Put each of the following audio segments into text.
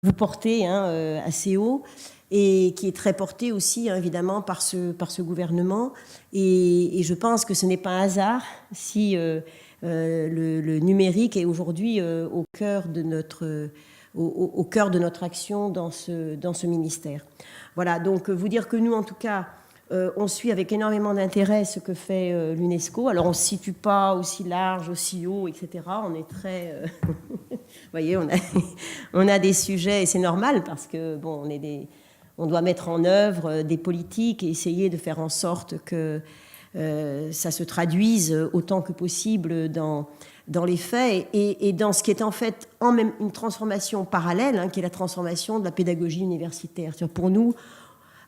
vous portez assez haut et qui est très porté aussi, hein, évidemment, par ce gouvernement. Et je pense que ce n'est pas un hasard si le numérique est aujourd'hui au cœur de notre action dans ce ministère. Voilà, donc vous dire que nous, en tout cas, on suit avec énormément d'intérêt ce que fait l'UNESCO. Alors, on ne se situe pas aussi large, aussi haut, etc. On est très... vous voyez, on a des sujets, et c'est normal, parce que, bon, on doit mettre en œuvre des politiques et essayer de faire en sorte que ça se traduise autant que possible dans les faits et dans ce qui est en fait même une transformation parallèle, hein, qui est la transformation de la pédagogie universitaire. C'est-à-dire pour nous,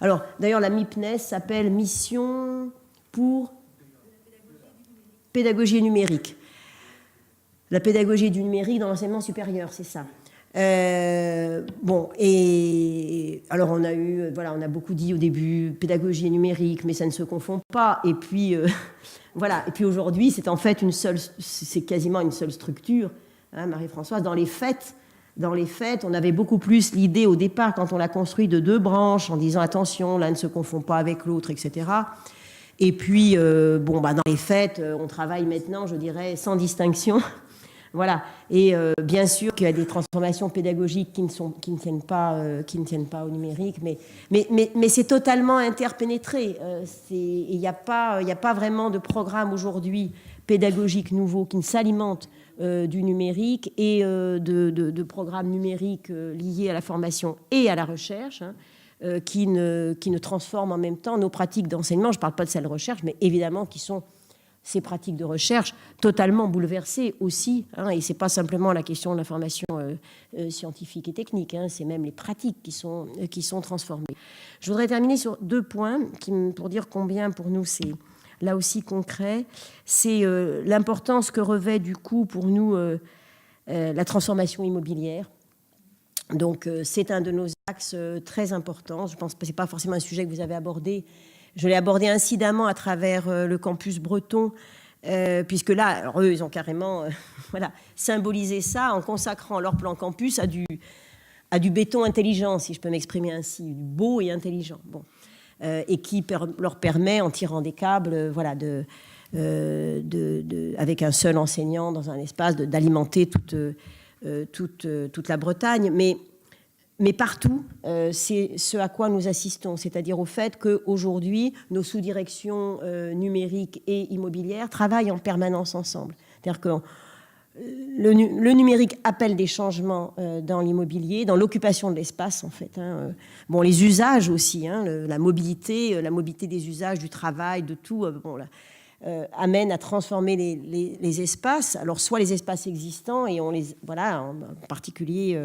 alors d'ailleurs la MIPNES s'appelle Mission pour pédagogie numérique. La pédagogie du numérique dans l'enseignement supérieur, c'est ça. Bon, et alors on a beaucoup dit au début pédagogie et numérique, mais ça ne se confond pas. Et puis voilà. Et puis aujourd'hui, c'est en fait c'est quasiment une seule structure, hein, Marie-Françoise. Dans les faits, on avait beaucoup plus l'idée au départ quand on l'a construit de 2 branches en disant attention, l'un ne se confond pas avec l'autre, etc. Et puis dans les faits, on travaille maintenant, je dirais, sans distinction. Voilà. Et bien sûr qu'il y a des transformations pédagogiques qui ne tiennent pas au numérique, mais c'est totalement interpénétré. Il n'y a pas vraiment de programme aujourd'hui pédagogique nouveau qui ne s'alimente du numérique et de programmes numériques liés à la formation et à la recherche, hein, qui ne transforment en même temps nos pratiques d'enseignement. Je ne parle pas de celles de recherche, mais évidemment qui sont ces pratiques de recherche totalement bouleversées aussi, hein, et ce n'est pas simplement la question de la formation scientifique et technique, hein, c'est même les pratiques qui sont transformées. Je voudrais terminer sur 2 points pour dire combien pour nous c'est là aussi concret. C'est l'importance que revêt du coup pour nous la transformation immobilière. Donc c'est un de nos axes très importants. Je pense que ce n'est pas forcément un sujet que vous avez abordé. Je l'ai abordé incidemment à travers le campus breton, puisque là, alors eux, ils ont carrément symbolisé ça en consacrant leur plan campus à du béton intelligent, si je peux m'exprimer ainsi, du beau et intelligent. Bon. Et qui leur permet, en tirant des câbles, avec un seul enseignant dans un espace, d'alimenter toute la Bretagne. Mais partout, c'est ce à quoi nous assistons, c'est-à-dire au fait qu'aujourd'hui, nos sous-directions numériques et immobilières travaillent en permanence ensemble. C'est-à-dire que le numérique appelle des changements dans l'immobilier, dans l'occupation de l'espace, en fait. Hein. Bon, les usages aussi, hein, la mobilité des usages, du travail, de tout, amène à transformer les espaces. Alors, soit les espaces existants, et en particulier...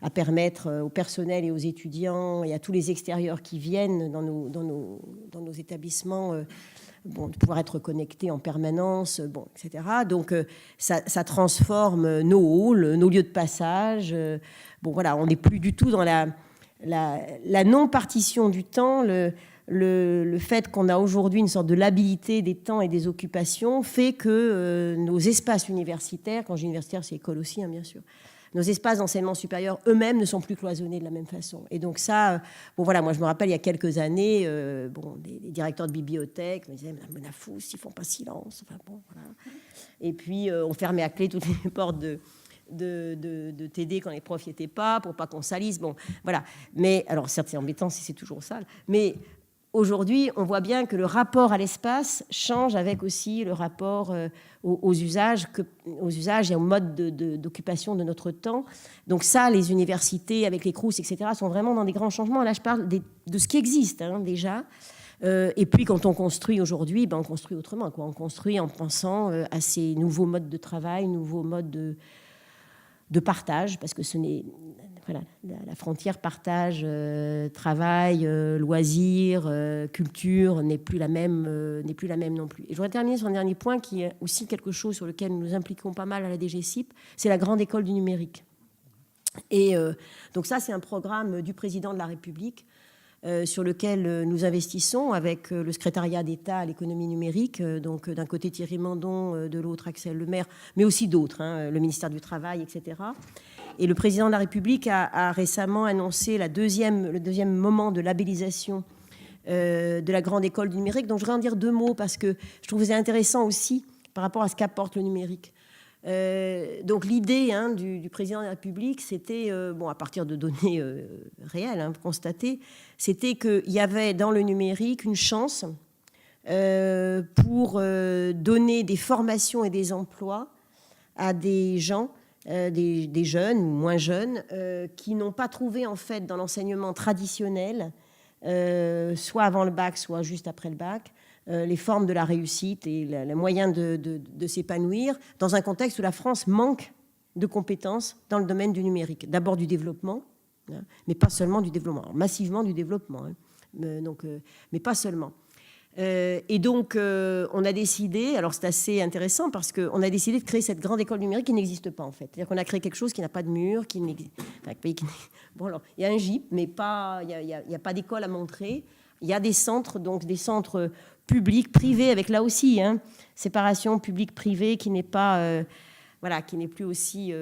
à permettre au personnel et aux étudiants et à tous les extérieurs qui viennent dans nos établissements de pouvoir être connectés en permanence, etc. Donc, ça transforme nos halls, nos lieux de passage. On n'est plus du tout dans la non-partition du temps. Le fait qu'on a aujourd'hui une sorte de labilité des temps et des occupations fait que nos espaces universitaires, quand je dis universitaire, c'est école aussi, hein, bien sûr, nos espaces d'enseignement supérieur eux-mêmes ne sont plus cloisonnés de la même façon. Et donc ça, moi je me rappelle il y a quelques années, des directeurs de bibliothèques me disaient « Madame Benafous, ils font pas silence ». Et puis on fermait à clé toutes les portes de TD quand les profs n'y étaient pas, pour pas qu'on salisse. Bon, voilà. Mais, alors certes c'est embêtant si c'est toujours sale, mais... Aujourd'hui, on voit bien que le rapport à l'espace change avec aussi le rapport aux usages et au mode d'occupation de notre temps. Donc ça, les universités avec les CROUS, etc., sont vraiment dans des grands changements. Là, je parle de ce qui existe déjà. Et puis, quand on construit aujourd'hui, on construit autrement. On construit en pensant à ces nouveaux modes de travail, nouveaux modes de partage, parce que ce n'est... la frontière partage, travail, loisirs, culture n'est plus la même non plus. Et je voudrais terminer sur un dernier point qui est aussi quelque chose sur lequel nous nous impliquons pas mal à la DGCIP, c'est la grande école du numérique. Et donc ça, c'est un programme du président de la République sur lequel nous investissons avec le secrétariat d'État à l'économie numérique, donc d'un côté Thierry Mandon, de l'autre Axel Lemaire, mais aussi d'autres, hein, le ministère du Travail, etc. Et le président de la République a récemment annoncé le deuxième moment de labellisation de la grande école du numérique. Donc je voudrais en dire 2 mots parce que je trouve que c'est intéressant aussi par rapport à ce qu'apporte le numérique. Donc l'idée du président de la République, c'était, à partir de données réelles, constatées, c'était qu'il y avait dans le numérique une chance pour donner des formations et des emplois à des gens, des jeunes ou moins jeunes, qui n'ont pas trouvé en fait dans l'enseignement traditionnel, soit avant le bac, soit juste après le bac, les formes de la réussite et les moyens de s'épanouir dans un contexte où la France manque de compétences dans le domaine du numérique. D'abord du développement, mais pas seulement du développement. Alors, massivement du développement, mais pas seulement. Et donc, on a décidé, alors c'est assez intéressant parce qu'on a décidé de créer cette grande école numérique qui n'existe pas en fait. C'est-à-dire qu'on a créé quelque chose qui n'a pas de mur, bon, alors, il y a un GIP, mais il n'y a pas d'école à montrer. Il y a des centres, donc des centres publics, privés, avec là aussi, séparation public-privé qui n'est pas, qui n'est plus aussi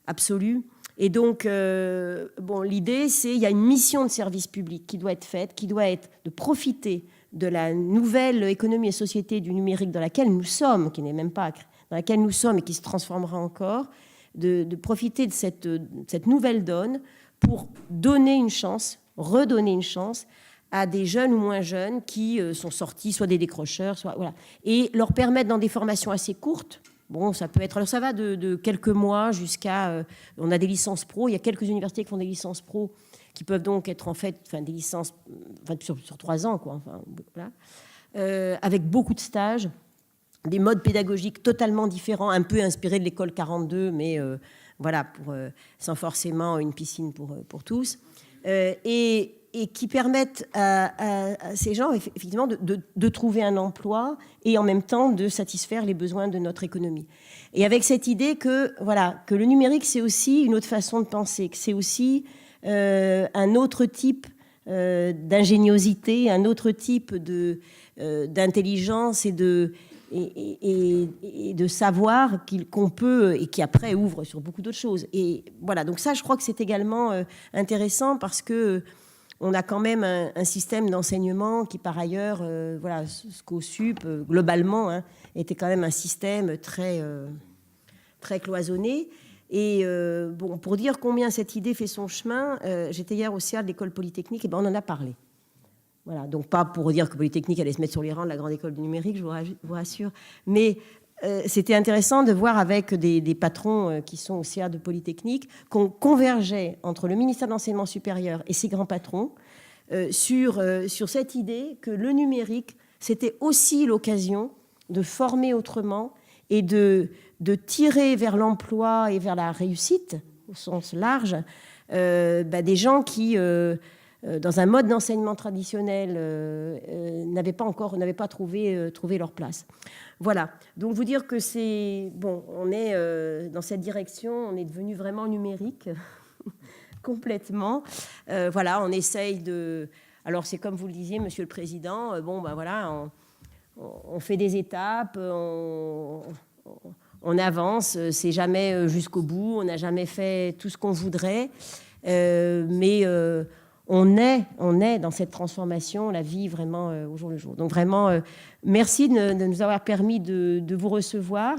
absolue. Et donc, l'idée, c'est qu'il y a une mission de service public qui doit être faite, qui doit être de profiter de la nouvelle économie et société du numérique dans laquelle nous sommes, qui n'est même pas dans laquelle nous sommes et qui se transformera encore, de profiter de cette nouvelle donne pour donner une chance, redonner une chance à des jeunes ou moins jeunes qui sont sortis, soit des décrocheurs, soit et leur permettre dans des formations assez courtes. Bon, ça peut être, alors ça va de quelques mois jusqu'à, on a des licences pro. Il y a quelques universités qui font des licences pro qui peuvent donc être en fait, des licences, sur 3 ans, quoi. Avec beaucoup de stages, des modes pédagogiques totalement différents, un peu inspirés de l'école 42, mais sans forcément une piscine pour tous, et qui permettent à ces gens effectivement de trouver un emploi et en même temps de satisfaire les besoins de notre économie. Et avec cette idée que le numérique, c'est aussi une autre façon de penser, que c'est aussi un autre type d'ingéniosité, un autre type d'intelligence et de savoir qu'on peut, et qui après ouvre sur beaucoup d'autres choses. Et voilà, donc ça, je crois que c'est également intéressant parce que on a quand même un système d'enseignement qui, par ailleurs, SCOSUP, globalement, était quand même un système très cloisonné. Et pour dire combien cette idée fait son chemin, j'étais hier au CA de l'école polytechnique, et on en a parlé. Voilà, donc pas pour dire que Polytechnique allait se mettre sur les rangs de la grande école du numérique, je vous rassure, mais c'était intéressant de voir avec des patrons qui sont au CA de Polytechnique qu'on convergeait entre le ministère de l'Enseignement supérieur et ses grands patrons sur cette idée que le numérique, c'était aussi l'occasion de former autrement et de tirer vers l'emploi et vers la réussite, au sens large, des gens qui, dans un mode d'enseignement traditionnel, n'avaient pas trouvé leur place. Voilà. Donc, vous dire que c'est... Bon, on est dans cette direction, on est devenu vraiment numérique, complètement. On essaye de... Alors, c'est comme vous le disiez, Monsieur le Président, on fait des étapes, on avance, c'est jamais jusqu'au bout, on n'a jamais fait tout ce qu'on voudrait, mais on est dans cette transformation, la vie vraiment au jour le jour. Donc vraiment, merci de nous avoir permis de vous recevoir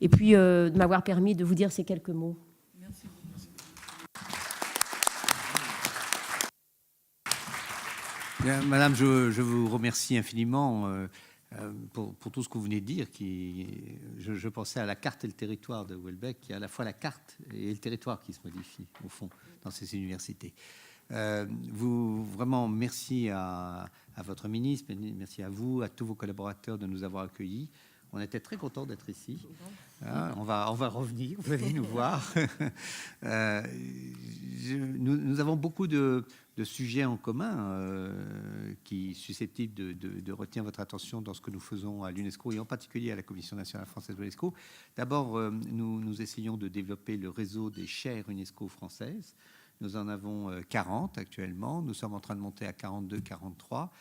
et puis de m'avoir permis de vous dire ces quelques mots. Merci. Bien, Madame, je vous remercie infiniment pour tout ce que vous venez de dire. Je pensais à la carte et le territoire de Houellebecq, qui est à la fois la carte et le territoire qui se modifient, au fond, dans ces universités. Vraiment, merci à votre ministre, merci à vous, à tous vos collaborateurs de nous avoir accueillis. On était très contents d'être ici. On va revenir, vous allez nous voir. Nous avons beaucoup de sujets en commun qui sont susceptibles de retenir votre attention dans ce que nous faisons à l'UNESCO et en particulier à la Commission nationale française de l'UNESCO. D'abord, nous essayons de développer le réseau des chaires UNESCO françaises. Nous en avons 40 actuellement. Nous sommes en train de monter à 42, 43.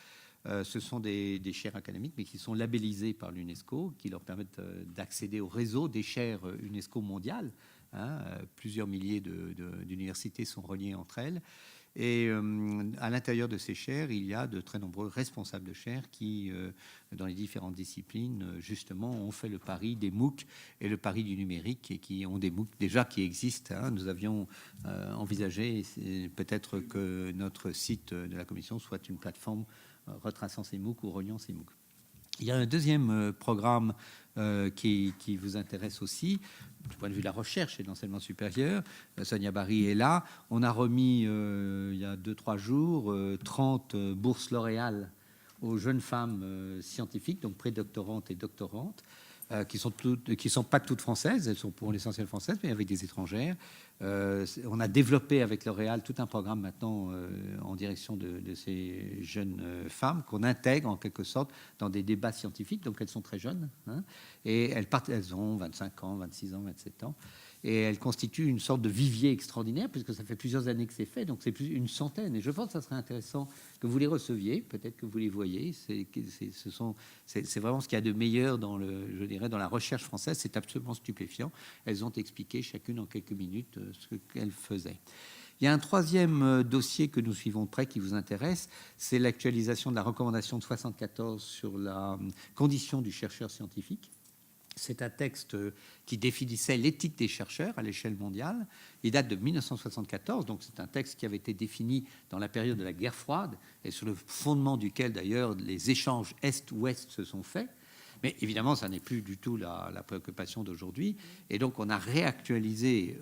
Ce sont des chaires académiques, mais qui sont labellisées par l'UNESCO, qui leur permettent d'accéder au réseau des chaires UNESCO mondiales. Plusieurs milliers d'universités sont reliées entre elles. Et à l'intérieur de ces chaires, il y a de très nombreux responsables de chaires qui, dans les différentes disciplines, justement, ont fait le pari des MOOC et le pari du numérique, et qui ont des MOOC déjà qui existent. Nous avions envisagé peut-être que notre site de la commission soit une plateforme retraçant ces MOOC ou reliant ces MOOC. Il y a un deuxième programme qui vous intéresse aussi, du point de vue de la recherche et de l'enseignement supérieur. Sonia Barry est là. On a remis, il y a 2-3 jours, 30 bourses L'Oréal aux jeunes femmes scientifiques, donc prédoctorantes et doctorantes, qui sont pas toutes françaises, elles sont pour l'essentiel françaises, mais avec des étrangères. On a développé avec L'Oréal tout un programme maintenant en direction de ces jeunes femmes qu'on intègre en quelque sorte dans des débats scientifiques. Donc elles sont très jeunes, et elles ont 25 ans, 26 ans, 27 ans. Et elles constituent une sorte de vivier extraordinaire, puisque ça fait plusieurs années que c'est fait, donc c'est plus une centaine. Et je pense que ça serait intéressant que vous les receviez, peut-être que vous les voyez. C'est vraiment ce qu'il y a de meilleur dans la recherche française. C'est absolument stupéfiant. Elles ont expliqué chacune en quelques minutes ce qu'elles faisaient. Il y a un troisième dossier que nous suivons de près qui vous intéresse, c'est l'actualisation de la recommandation de 74 sur la condition du chercheur scientifique. C'est un texte qui définissait l'éthique des chercheurs à l'échelle mondiale. Il date de 1974, donc c'est un texte qui avait été défini dans la période de la guerre froide et sur le fondement duquel d'ailleurs les échanges Est-Ouest se sont faits. Mais évidemment, ça n'est plus du tout la préoccupation d'aujourd'hui. Et donc, on a réactualisé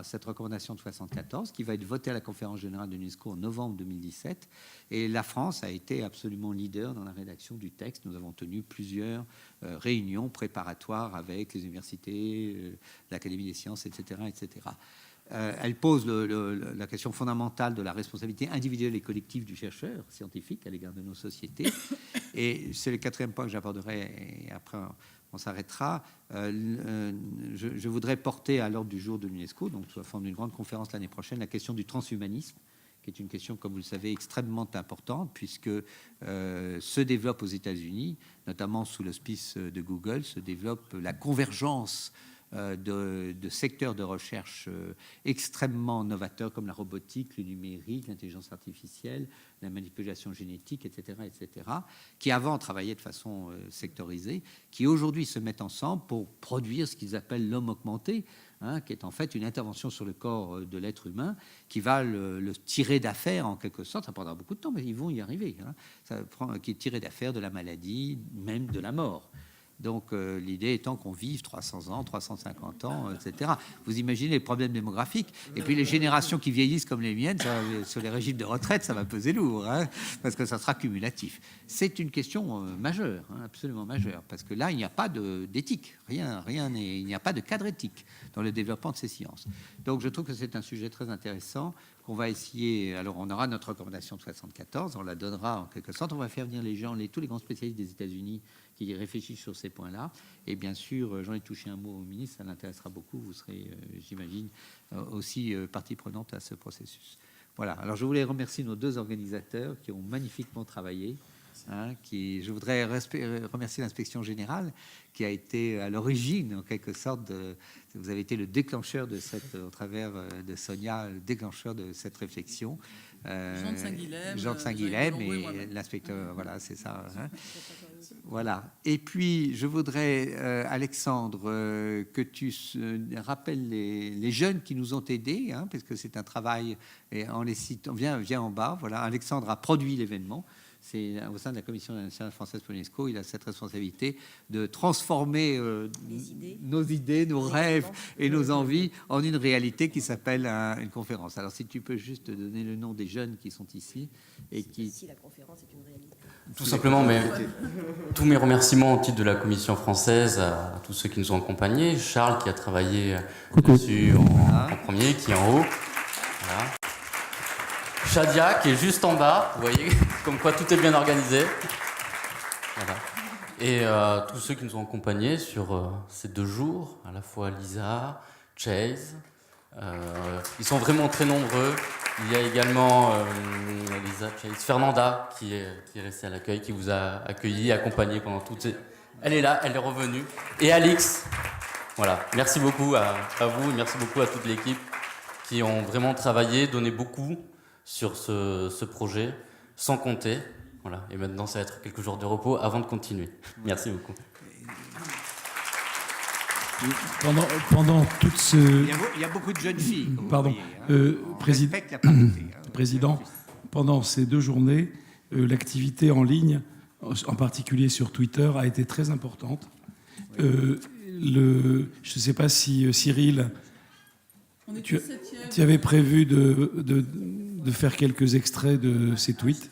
cette recommandation de 74 qui va être votée à la conférence générale de l'UNESCO en novembre 2017. Et la France a été absolument leader dans la rédaction du texte. Nous avons tenu plusieurs réunions préparatoires avec les universités, l'Académie des sciences, etc., etc. Elle pose la question fondamentale de la responsabilité individuelle et collective du chercheur scientifique à l'égard de nos sociétés. Et c'est le quatrième point que j'aborderai, et après on s'arrêtera. Je voudrais porter à l'ordre du jour de l'UNESCO, donc sous la forme d'une grande conférence l'année prochaine, la question du transhumanisme, qui est une question, comme vous le savez, extrêmement importante, puisque se développe aux États-Unis, notamment sous l'auspice de Google, se développe la convergence de secteurs de recherche extrêmement novateurs comme la robotique, le numérique, l'intelligence artificielle, la manipulation génétique, etc., etc., qui avant travaillaient de façon sectorisée, qui aujourd'hui se mettent ensemble pour produire ce qu'ils appellent l'homme augmenté, qui est en fait une intervention sur le corps de l'être humain, qui va le tirer d'affaire en quelque sorte. Ça prendra beaucoup de temps, mais ils vont y arriver. Qui est tiré d'affaire de la maladie, même de la mort. Donc l'idée étant qu'on vive 300 ans, 350 ans, etc. Vous imaginez les problèmes démographiques. Et puis les générations qui vieillissent comme les miennes, sur les régimes de retraite, ça va peser lourd, parce que ça sera cumulatif. C'est une question majeure, absolument majeure, parce que là, il n'y a pas d'éthique. Il n'y a pas de cadre éthique dans le développement de ces sciences. Donc je trouve que c'est un sujet très intéressant qu'on va essayer. Alors on aura notre recommandation de 74, on la donnera en quelque sorte. On va faire venir tous les grands spécialistes des États-Unis qui réfléchissent sur ces points-là. Et bien sûr, j'en ai touché un mot au ministre, ça l'intéressera beaucoup. Vous serez, j'imagine, aussi partie prenante à ce processus. Voilà. Alors, je voulais remercier nos deux organisateurs qui ont magnifiquement travaillé. Je voudrais remercier l'inspection générale qui a été à l'origine, en quelque sorte, vous avez été le déclencheur de au travers de Sonia, le déclencheur de cette réflexion. Jean de Saint-Guilhem et l'inspecteur, voilà, c'est ça. Voilà. Et puis, je voudrais, Alexandre, que tu rappelles les jeunes qui nous ont aidés, parce que c'est un travail, et en les citant, viens en bas. Voilà, Alexandre a produit l'événement. C'est au sein de la Commission nationale française pour l'UNESCO, il a cette responsabilité de transformer nos idées, nos rêves et nos envies en une réalité qui s'appelle une conférence. Alors, si tu peux juste donner le nom des jeunes qui sont ici et qui... Si la conférence est une réalité. Tout simplement, mais tous mes remerciements au titre de la Commission française à tous ceux qui nous ont accompagnés. Charles qui a travaillé dessus en premier, qui est en haut. Voilà. Shadia qui est juste en bas, vous voyez, comme quoi tout est bien organisé. Voilà. Et tous ceux qui nous ont accompagnés sur ces 2 jours, à la fois Lisa, Chase, Ils sont vraiment très nombreux. Il y a également Elisa Chase, Fernanda qui est restée à l'accueil, qui vous a accueilli, accompagné pendant toutes ces... Elle est là, elle est revenue. Et Alix, voilà. Merci beaucoup à vous et merci beaucoup à toute l'équipe qui ont vraiment travaillé, donné beaucoup sur ce projet, sans compter. Voilà. Et maintenant, ça va être quelques jours de repos avant de continuer. Merci beaucoup. Pendant toute ce... Il y a beaucoup de jeunes filles. Pardon. Respecte la parité, Président, pendant ces 2 journées, l'activité en ligne, en particulier sur Twitter, a été très importante. Je ne sais pas si Cyril, tu avais prévu de faire quelques extraits de ces tweets.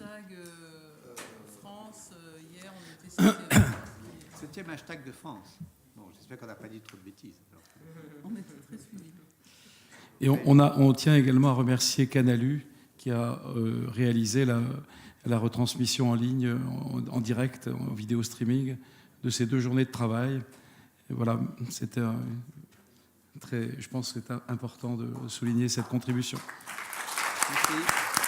France, hier, on était 7e hashtag de France. Bon, j'espère qu'on n'a pas dit trop de bêtises. Alors. on était très suivis. Et on tient également à remercier Canalu qui a réalisé la retransmission en ligne, en direct, en vidéo streaming, de ces 2 journées de travail. Et voilà, c'était je pense que c'est important de souligner cette contribution. Merci.